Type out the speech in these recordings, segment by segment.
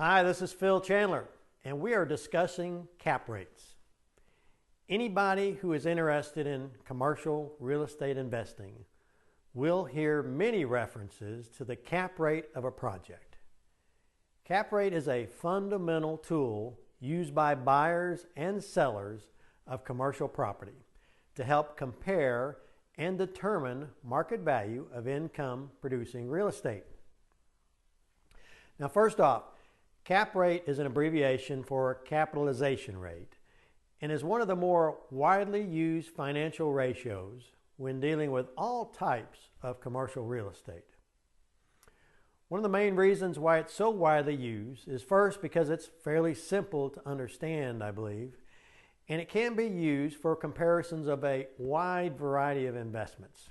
Hi, this is Phil Chandler, and we are discussing cap rates. Anybody who is interested in commercial real estate investing will hear many references to the cap rate of a project. Cap rate is a fundamental tool used by buyers and sellers of commercial property to help compare and determine market value of income producing real estate. Now, first off, cap rate is an abbreviation for capitalization rate and is one of the more widely used financial ratios when dealing with all types of commercial real estate. One of the main reasons why it's so widely used is first because it's fairly simple to understand, I believe, and it can be used for comparisons of a wide variety of investments.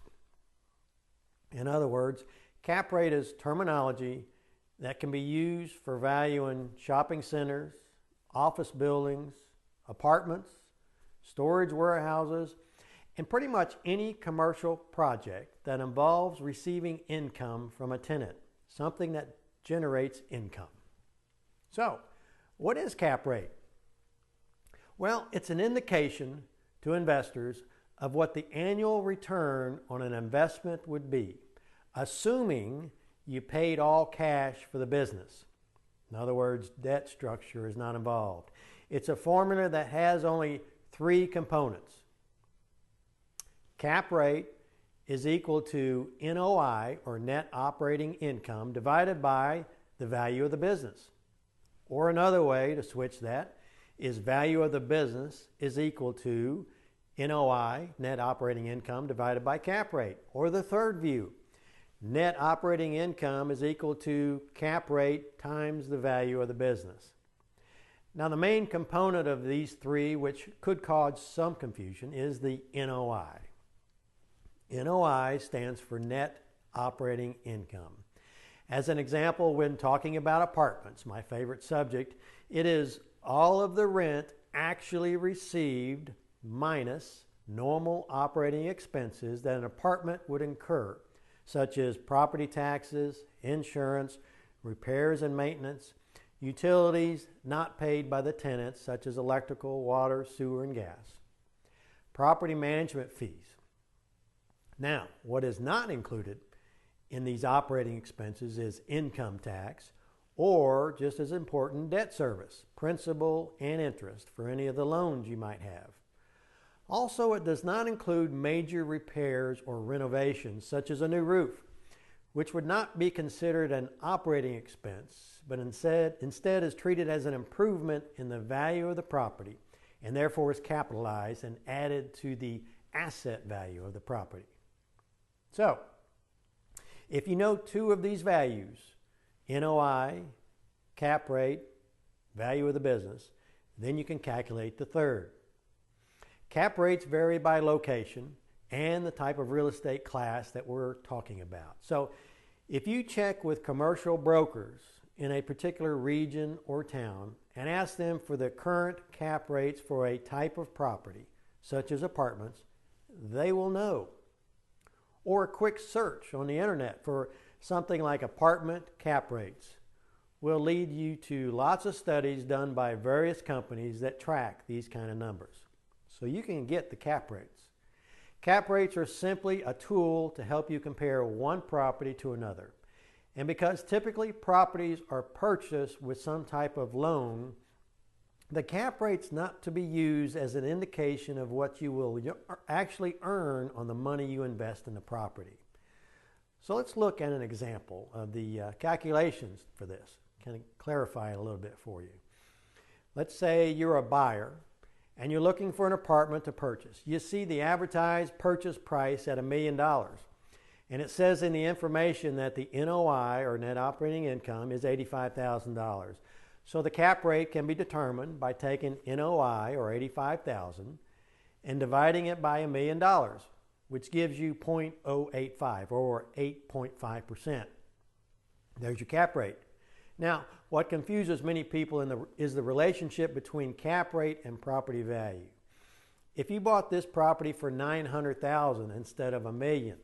In other words, cap rate is terminology that can be used for valuing shopping centers, office buildings, apartments, storage warehouses, and pretty much any commercial project that involves receiving income from a tenant, something that generates income. So, what is cap rate? Well, it's an indication to investors of what the annual return on an investment would be, assuming you paid all cash for the business. In other words, debt structure is not involved. It's a formula that has only three components. Cap rate is equal to NOI, or net operating income, divided by the value of the business. Or another way to switch that is value of the business is equal to NOI, net operating income, divided by cap rate. Or the third view, net operating income is equal to cap rate times the value of the business. Now, the main component of these three, which could cause some confusion, is the NOI. NOI stands for net operating income. As an example, when talking about apartments, my favorite subject, it is all of the rent actually received minus normal operating expenses that an apartment would incur, such as property taxes, insurance, repairs and maintenance, utilities not paid by the tenants, such as electrical, water, sewer, and gas, property management fees. Now, what is not included in these operating expenses is income tax, or just as important, debt service, principal and interest for any of the loans you might have. Also, it does not include major repairs or renovations, such as a new roof, which would not be considered an operating expense, but instead is treated as an improvement in the value of the property, and therefore is capitalized and added to the asset value of the property. So, if you know two of these values, NOI, cap rate, value of the business, then you can calculate the third. Cap rates vary by location and the type of real estate class that we're talking about. So if you check with commercial brokers in a particular region or town and ask them for the current cap rates for a type of property, such as apartments, they will know. Or a quick search on the internet for something like apartment cap rates will lead you to lots of studies done by various companies that track these kind of numbers. So you can get the cap rates. Cap rates are simply a tool to help you compare one property to another. And because typically properties are purchased with some type of loan, the cap rate's not to be used as an indication of what you will actually earn on the money you invest in the property. So let's look at an example of the calculations for this. Kind of clarify it a little bit for you. Let's say you're a buyer and you're looking for an apartment to purchase. You see the advertised purchase price at $1 million. And it says in the information that the NOI, or net operating income, is $85,000. So the cap rate can be determined by taking NOI, or $85,000, and dividing it by $1 million, which gives you 0.085, or 8.5%. There's your cap rate. Now, what confuses many people is the relationship between cap rate and property value. If you bought this property for $900,000 instead of $1 million,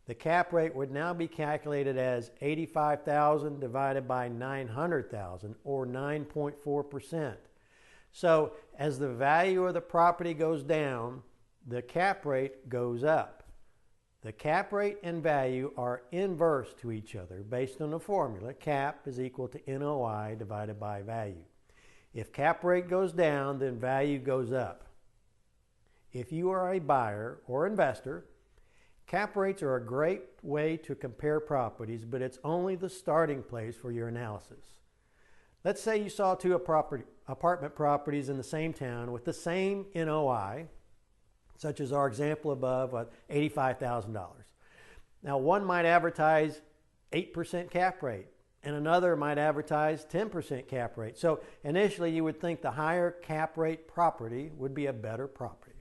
the cap rate would now be calculated as $85,000 divided by $900,000, or 9.4%. So as the value of the property goes down, the cap rate goes up. The cap rate and value are inverse to each other based on the formula. Cap is equal to NOI divided by value. If cap rate goes down, then value goes up. If you are a buyer or investor, cap rates are a great way to compare properties, but it's only the starting place for your analysis. Let's say you saw two apartment properties in the same town with the same NOI, such as our example above, $85,000. Now, one might advertise 8% cap rate, and another might advertise 10% cap rate. So initially, you would think the higher cap rate property would be a better property.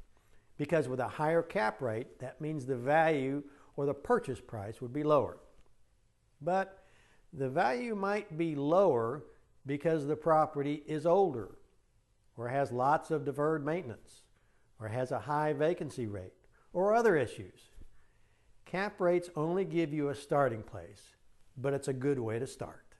Because with a higher cap rate, that means the value or the purchase price would be lower. But the value might be lower because the property is older, or has lots of deferred maintenance, or has a high vacancy rate, or other issues. Cap rates only give you a starting place, but it's a good way to start.